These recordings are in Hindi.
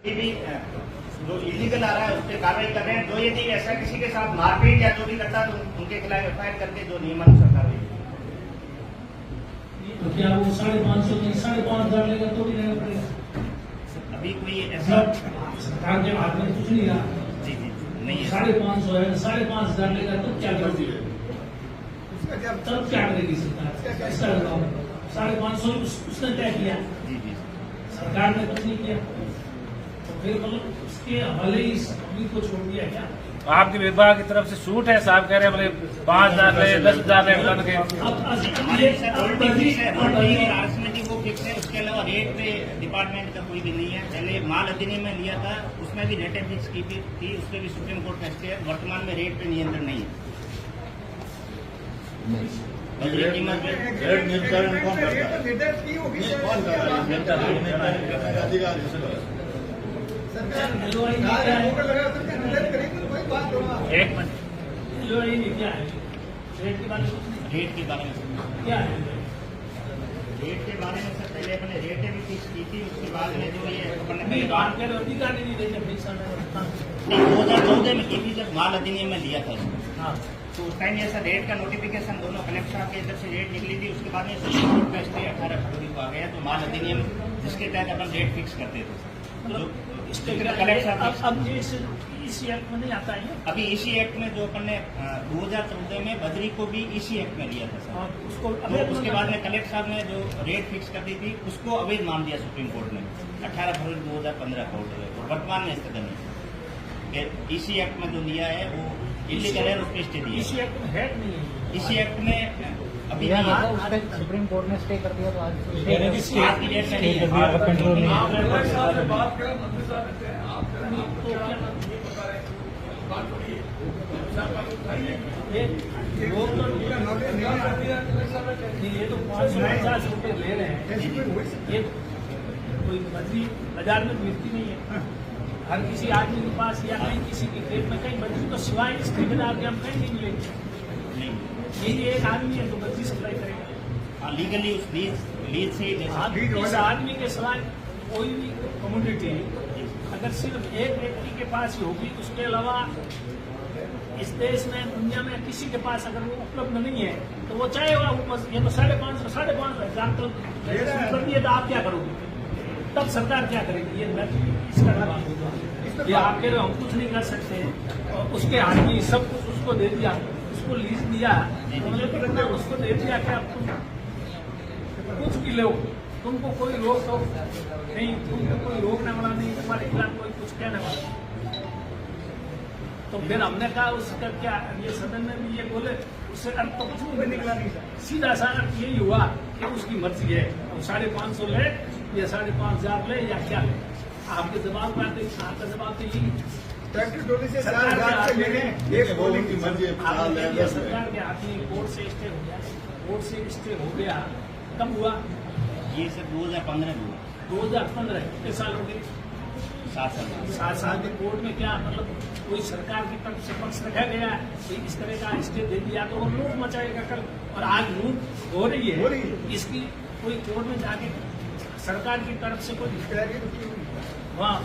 भी जो इलीगल आ रहा है उस पर कार्रवाई कर रहे हैं। जो यदि ऐसा किसी के साथ मारपीट या चोरी करता है तो उनके खिलाफ एफआईआर करके जो नियमानुसार कार्रवाई। तो क्या वो 550 की 5,500 लेगा तो भी लेना पड़ेगा? अभी कोई ऐसा सरकार के हाथ में कुछ नहीं रहा। जी जी नहीं है। 550 है, 5,500 लेगा तो क्या करेगी? तब क्या करेगी सरकार? ऐसा लगाओ 550 उसने तय किया, जी जी सरकार ने कुछ नहीं किया, तो फिर मतलब उसके हवाले ही सभी को छोड़ दिया क्या? आपके विभाग की तरफ से छूट है, साहब कह रहे हैं बोले 5,000 ले 10,000 ले बन के। आरसमेटिक वो फिक्स है, उसके अलावा रेट पे डिपार्टमेंट का कोई भी नहीं है। पहले माल अधिनियम में लिया था, उसमें भी रेटें फिक्स की थी, उस पर भी सुप्रीम कोर्ट का स्टे है। वर्तमान में रेट पे नियंत्रण नहीं है। बजरी कीमत रेट निर्धारण कौन करता है? एक मिनट, क्या है रेट के बारे में? रेट के बारे में क्या है रेट के बारे में सर पहले अपने रेटें भी फिक्स की थी, उसके बाद में जो ये अपने नहीं, बात कर अधिकार नहीं देते फिक्स 2014 में की थी जब माल अधिनियम में लिया था। हाँ, तो उस टाइम ऐसा रेट का नोटिफिकेशन दोनों कलेक्टर साहब के तरफ से रेट निकली थी। उसके बाद में सुप्रीम कोर्ट का स्टे 18 फरवरी को आ गया। तो माल अधिनियम जिसके तहत अपन रेट फिक्स करते थे अब इसी एक्ट में नहीं आता है। अभी इसी एक्ट में जो अपन ने 2014 में बजरी को भी इसी एक्ट में लिया था सर। और उसको तो उसके बाद में कलेक्टर साहब ने जो रेट फिक्स कर दी थी उसको अवैध मान दिया सुप्रीम कोर्ट ने 18 फरवरी 2015 को। वर्तमान में स्थिति नहीं, इसी एक्ट में जो लिया है वो इलीगल है, उस पर स्टे दिया। इसी एक्ट में है नहीं है। इसी एक्ट में अभी सुप्रीम कोर्ट ने स्टे कर दिया, तो आज आज की डेट में नहीं है। कंट्रोल नहीं ये तो 550 रुपए ले रहे हैं। ये कोई बजरी बाजार में मिलती नहीं है। हर किसी आदमी के पास या कहीं किसी के खेत में कहीं बजरी तो सिवाय इस ठेकेदार के हम कहीं नहीं मिलेंगे। यही एक आदमी है तो बजरी सप्लाई करेगा लीगली उस लीज से इस आदमी के सिवाय कोई भी कम्युनिटी अगर सिर्फ एक व्यक्ति के पास ही होगी, उसके अलावा इस देश में दुनिया में किसी के पास अगर वो उपलब्ध नहीं है तो वो चाहे ये तो 5,500 कर दिए तो आप क्या करोगे? तब सरकार क्या करेगी? ये इसका जवाब होगा। ये आप कह रहे हो हम कुछ नहीं कर सकते, और उसके आदमी सब कुछ उसको दे दिया, उसको लीज दिया, उसको दे दिया क्या कुछ भी लो, तुमको कोई रोक टोक नहीं, तुमको कोई रोकने वाला नहीं, तुम्हारे खिलाफ कोई कुछ कहने वाला। तो फिर हमने कहा उसका क्या, ये सदन में भी ये बोले, उससे अर्थ तो कुछ नहीं निकला नहीं। सीधा सा अर्थ यही हुआ कि उसकी मर्जी है, 550 ले या 5,500 ले या क्या ले। आपके जवाब में आते, आपका जवाब तो यही ट्रैक्टर ट्रॉली से सरकार के हाथ में कोर्ट से स्टे हो गया, कोर्ट से स्टे हो गया। कब हुआ ये सर 2015 में हुआ। 2015 कितने साल हो गए? 7 साल के कोर्ट में क्या मतलब कोई सरकार की तरफ से पक्ष रखा गया तो इस तरह का स्टे दे दिया तो वो लूट मचाएगा कल, और आज लूट हो रही है। इसकी कोई कोर्ट में जाके सरकार की तरफ से कोई वहाँ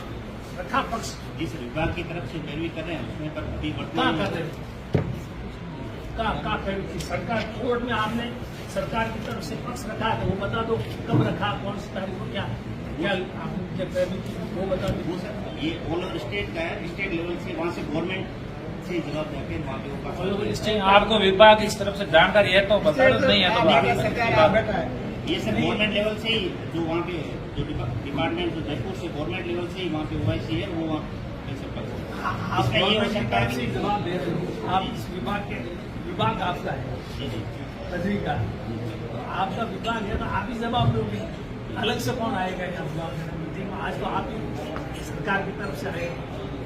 रखा पक्ष जिस विभाग की तरफ से पैरवी कर रहे हैं उसमें पर अभी कहाँ वर्तमान कर रहे कहाँ पैरवी? सरकार कोर्ट में आपने सरकार की तरफ से पक्ष रखा है तो वो बता दो कब रखा, कौन सी तारीख को, क्या क्या आपने पैरवी की वो बता दो। वो सर ये ऑल ओवर स्टेट का है, स्टेट लेवल से वहाँ से गवर्नमेंट से जवाब देकर वहाँ पे होगा। आपको विभाग की तरफ से जानकारी है तो बता दो, नहीं है तो ये सर गवर्नमेंट लेवल से ही जो वहाँ पे जो डिपार्टमेंट जो जयपुर से गवर्नमेंट लेवल से ही वहाँ पे OIC है वो आप ये हो सकता है कि जवाब दे रहे हो, आप इस विभाग आपका है बजरी का, आपका विभाग है तो आप ही जवाब दोगे, अलग से कौन आएगा यहाँ जवाब देने मीटिंग में? आज तो आप ही सरकार की तरफ से आए।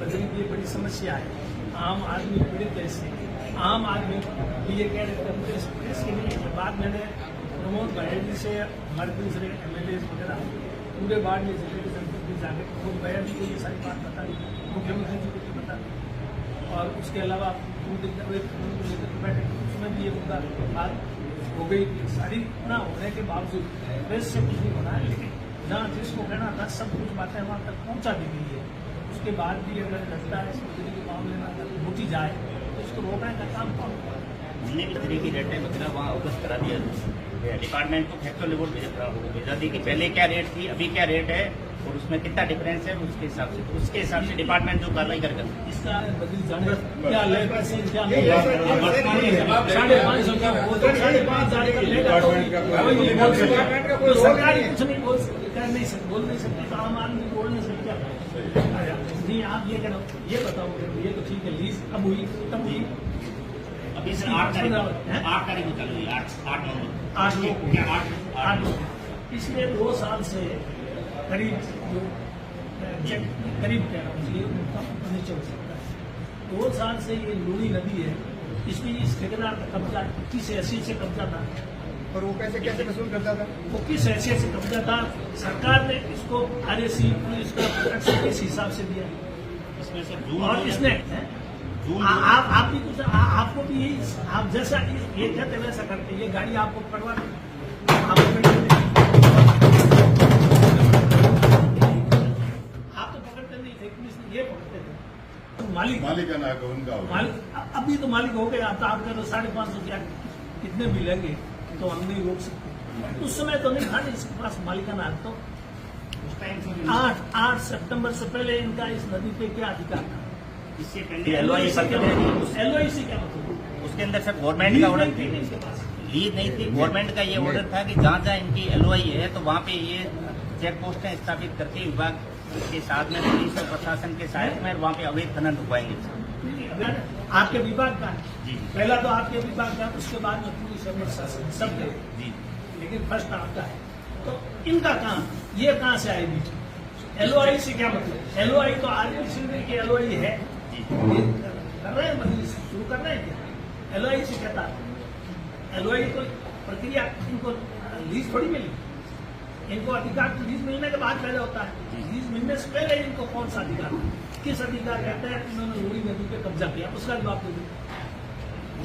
बजरी की बड़ी समस्या है, आम आदमी पीड़ित है इससे। आम आदमी ये कह रहे थे प्रेस के लिए बात मैंने प्रमोद बहेड़ जी से, हमारे दूसरे MLA वगैरह पूरे बाढ़ में जिले के जनप्रतिनिधि जाके प्रमोद बहेड़ जी को ये सारी बात बता दी, मुख्यमंत्री जी को बता दी, और उसके अलावा बैठे उसमें भी ये मुद्दा बात हो गई। सारी ना होने के बावजूद प्रेस से कुछ नहीं होना है, लेकिन जहाँ जिसको कहना था सब कुछ बातें वहाँ तक पहुँचा दी गई है। उसके बाद भी अगर लगता है इस बिजली के मामले में अगर रोकी जाए तो इसको रोकने का काम कौन करेगा? हमने भी तरीके की रेटें मतलब वहाँ अवगत करा दिया डिपार्टमेंट को फैक्चुअल रिपोर्ट भेजा दी कि पहले क्या रेट थी, अभी क्या रेट है और उसमें कितना डिफरेंस है। उसके हिसाब से डिपार्टमेंट जो कार्रवाई करेगा। इसका बदली जाने क्या ले पैसे क्या नहीं, 550 क्या वो तो 5.5 जाने का लेगा तो सरकारी कुछ नहीं बोल सकती तो आम आदमी बोल नहीं सकता। जी आप ये करो, ये बताओ, ये तो ठीक है लीज अब हुई तब हुई अभी सर 8 तारीख को चालू हुई, 8 नवंबर। पिछले 2 साल से करीब करीब कह रहा हूँ, ये नीचे हो सकता है। 2 साल से ये लूणी नदी है, इसमें इस ठेकेदार का कब्जा 21 हैसियत से कब्जा था। और वो पैसे कैसे वसूल करता था? वो किस हैसियत से कब्जा था? सरकार ने इसको RAC इसका प्रोटेक्शन किस हिसाब से दिया इसमें सर जून और इसने आप भी कुछ आपको भी यही आप जैसा ये कहते वैसा करते, ये गाड़ी आपको पकड़वा आप तो पकड़ते नहीं थे, पुलिस ने ये पकड़ते थे। तो मालिकाना है उनका मालिक अभी तो मालिक हो गया, तो आप कह रहे 550 क्या कितने भी लेंगे तो हम नहीं रोक सकते। उस समय तो नहीं था इसके पास मालिकाना हक। तो उस टाइम से 8 सितंबर से पहले इनका इस नदी पे क्या अधिकार था? इससे पहले LOIC क्या मतलब? उसके अंदर सर गवर्नमेंट का ऑर्डर थी, लीज नहीं थी। गवर्नमेंट का ये ऑर्डर था कि जहाँ जहाँ इनकी LOI है तो वहाँ पे ये चेक पोस्टें स्थापित करके विभाग के साथ में पुलिस और प्रशासन के सहायता में वहाँ पे अवैध खनन रुकवाएंगे। आपके विभाग का जी पहला तो आपके विभाग का, उसके बाद में पुलिस और प्रशासन सब गए, जी लेकिन फर्स्ट आपका है। तो इनका काम ये कहाँ से आएगी? LOI से क्या मतलब? LOI तो RAC की LOI है, ये कर रहे हैं, मतलब शुरू कर रहे हैं क्या? LOI से कहता है LOI तो प्रक्रिया, इनको लीज थोड़ी मिली, इनको अधिकार तो लीज मिलने के बाद पहले होता है। लीज मिलने से पहले इनको कौन सा अधिकार, किस अधिकार कहते हैं इन्होंने लूणी नदी पे कब्जा किया? उसका जवाब दे दो।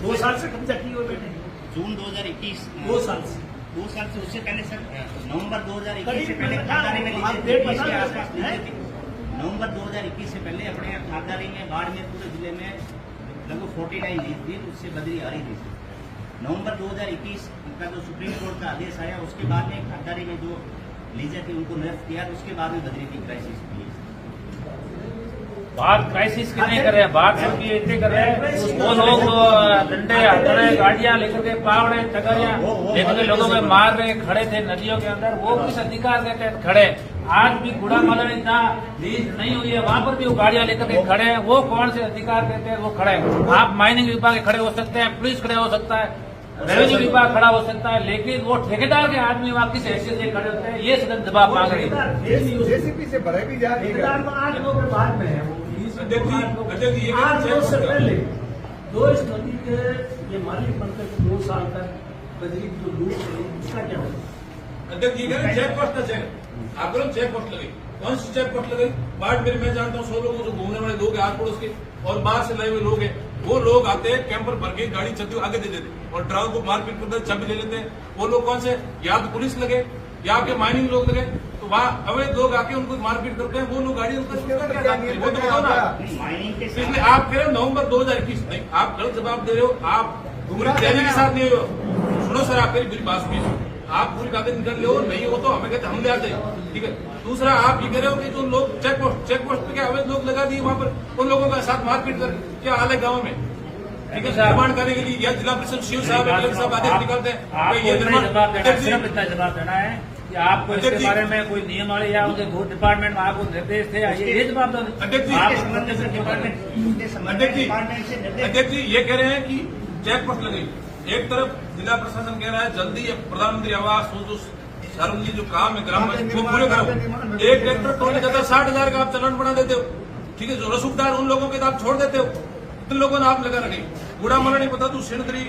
2 साल से कब्जा किए हुए बैठे, जून 2021 2 साल से उससे पहले सर नवंबर 2021 से पहले करीब खासदारी में आप लीजिए डेट इसके बता आसपास सकते हैं। लीजिए थी। नवंबर 2021 से पहले अपने खासदारी में बाड़मेर पूरे जिले में लगभग 49 लीज थी, उससे बदली आ रही थी। नवंबर 2021 का जो सुप्रीम कोर्ट का आदेश आया उसके बाद में खासदारी में जो लीजें थी उनको निरस्त किया, तो उसके बाद में बदली थी क्राइसिस की। बात क्राइसिस की नहीं कर रहे हैं, बात सबकी इतनी कर रहे हैं। वो लोग डंडे हथौड़े गाड़ियां लेकर के पावड़े टगरियां लेकर के लोगों में मार रहे खड़े थे नदियों के अंदर, वो किस अधिकार के तहत खड़े? आज भी गुड़ा मदन जहाँ लीज नहीं हुई है वहां पर भी वो गाड़ियां लेकर के खड़े हैं, वो कौन से अधिकार के तहत वो खड़े हैं? आप माइनिंग विभाग खड़े हो सकते हैं, पुलिस खड़े हो सकता है, रेवेन्यू विभाग खड़ा हो सकता है, लेकिन वो ठेकेदार के आदमी वहाँ किस हैसियत से खड़े होते हैं? ये सदन जवाब मांग रही है। JCB से भरे भी जा रही है। 8 लोग के बाद में है वो। अध्यक्ष जी, 8 लोग से पहले 2 इस नदी के ये मालिक बनकर के 2 साल तक बजरी जो लूट रही उसका क्या होगा? अध्यक्ष जी कह रहे चेक पोस्ट ना चेक, आप करो चेक पोस्ट लगे, कौन सी चेक पोस्ट लगे? बाड़मेर मैं जानता हूँ 100 लोगों से घूमने वाले लोग हैं आस पड़ोस के और बाहर से लाए हुए लोग हैं, वो लोग आते हैं कैंपर भर के गाड़ी चलती आगे दे देते और ड्राइवर को मारपीट करते चाबी ले लेते हैं। वो लोग कौन से? या तो पुलिस लगे या आपके माइनिंग लोग लगे, तो वहाँ अवैध लोग आके उनको मारपीट करते हैं, वो लोग गाड़ी उनका क्या जाते हैं? वो तो बताओ ना। माइनिंग के इसलिए आप कह रहे हो नवंबर 2021 नहीं, आप गलत जवाब दे रहे हो, आप पूरी तैयारी के साथ नहीं हो। सुनो सर, आप मेरी बात सुनिए, आप पूरी कागज निकाल ले हो, नहीं हो तो हमें कहते हम ले आते हैं, ठीक है। दूसरा आप ये कह रहे हो कि जो लोग चेक पोस्ट पे क्या अवैध लोग लगा दिए वहाँ पर, उन लोगों का साथ मारपीट कर क्या हाल है गाँव में, ठीक है, निर्माण करने के लिए या जिला परिषद शिव साहब आदेश निकालते हैं ये सिर्फ इतना जवाब देना है कि आपको इसके बारे में कोई नियमावली या उनके भूत डिपार्टमेंट में आपको निर्देश थे, ये जवाब दो। अध्यक्ष जी ये कह रहे हैं कि चेक पोस्ट लगी, एक तरफ जिला प्रशासन कह रहा है जल्दी प्रधानमंत्री आवास जो सार्वजनिक जो काम है ग्राम पंचायत वो पूरे करो, एक ट्रैक्टर टोल जाता है 60,000 का आप चलान बना देते हो, ठीक है, जो रसूखदार उन लोगों के आप छोड़ देते हो, कितने लोगों ने आप लगा रखे? गुड़ा मला नहीं पता, तू सिंधरी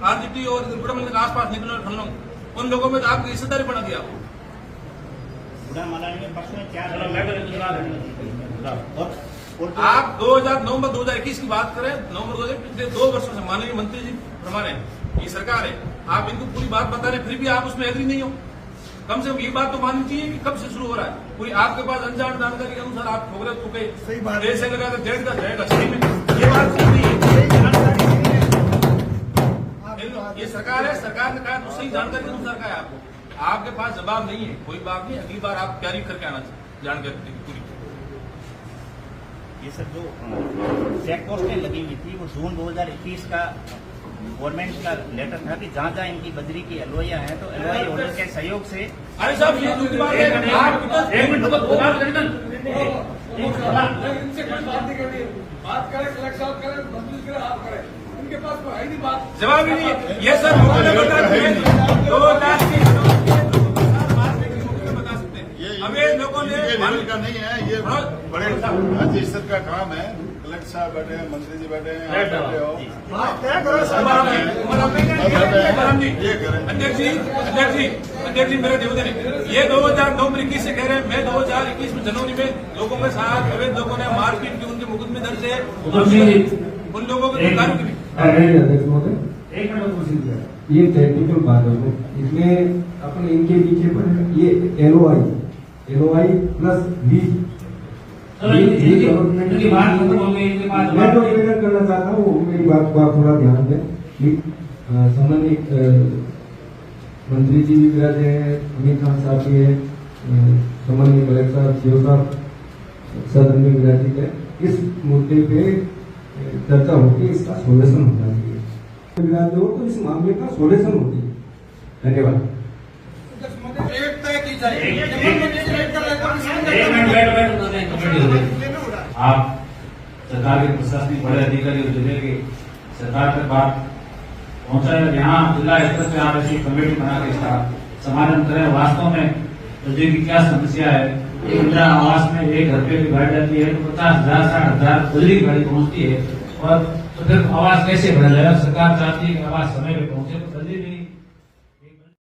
RGT और गुड़ा मला के आसपास निकलने खनलों उन लोगों में तो आपकी हिस्सेदारी बना दिया। आप 2000 नवंबर 2021 की बात करें, नवंबर 2021 पिछले 2 वर्षों से माननीय मंत्री जी प्रमाण है, ये सरकार है, आप इनको पूरी बात बता रहे फिर भी आप उसमें एग्री नहीं हो, कम से कम ये बात तो माननी चाहिए कि कब से शुरू हो रहा है। पूरी आपके पास अनजान जानकारी के अनुसार आप ठोकरे तो गए, सही बात है। ऐसे लगा तो 1.5 रहेगा सही में, ये बात सही नहीं है। सही जानकारी नहीं है। ये सरकार है, सरकार ने कहा तो सही जानकारी के अनुसार कहा है आपको। आपके पास जवाब नहीं है, कोई बात नहीं, अगली बार आप तैयारी करके आना चाहिए जानकारी पूरी। ये सब जो चेक पोस्टें लगी हुई थी वो जून 2021 का गवर्नमेंट का लेटर था कि जहाँ जहाँ इनकी बजरी की एलओआईयां हैं तो एलओआई होल्डर के सहयोग से। अरे साहब ये दूसरी बात है, आप एक मिनट रुको, जनाब टंडन, इनसे कोई बात नहीं करनी है। बात करें कलेक्टर साहब करें, मंत्री करें, आप करें, इनके पास कोई है नहीं बात। जवाब ही नहीं है। ये सर लोगों ने बता दिया 2000 की बता सकते हैं। हमें लोगों ने लेवल का नहीं है, ये बड़े राज्य स्तर का काम है। कलेक्टर साहब बैठे हैं, मंत्री जी बैठे हैं, आप बैठे हो। बात तय करो सब। अध्यक्ष जी मेरे देवते ने ये 2009 में 21 से कह रहे हैं, मैं 2021 में जनवरी में लोगों के साथ अवैध लोगों ने मारपीट की, उनके मुकदमे दर्ज है, उन लोगों को गिरफ्तार की। अध्यक्ष महोदय, एक मिनट, ये टेक्निकल बात है, इसमें अपन इनके पीछे पर ये एलओआई प्लस लीज इनकी बात खत्म हो गई, इनके पास मैं तो निवेदन करना चाहता हूँ, मेरी बात को आप थोड़ा ध्यान दें। संबंधित मंत्री जी भी विराजे हैं, अमीर खान साहब भी है, संबंधित कलेक्टर साहब, सीओ साहब, सदन में विराजित है। इस मुद्दे पे चर्चा होती है, इसका सोल्यूशन होना चाहिए। विराज हो तो इस मामले का सोल्यूशन होती है। धन्यवाद। रेट तय की जाए। एक मिनट बैठ आप सरकार के प्रशासनिक बड़े अधिकारी हो जिले के सरकार तक बात पहुंचाए, यहाँ जिला स्तर पे आप ऐसी कमेटी बना के इसका समाधान करें। वास्तव में बजरी की क्या समस्या है, एक इंदिरा आवास में एक घर पे गाड़ी जाती है तो 50,000 60,000 बजरी की गाड़ी पहुंचती है, और तो फिर आवास कैसे भरा जाएगा। सरकार चाहती है कि आवास समय पे पहुंचे, तो बजरी नहीं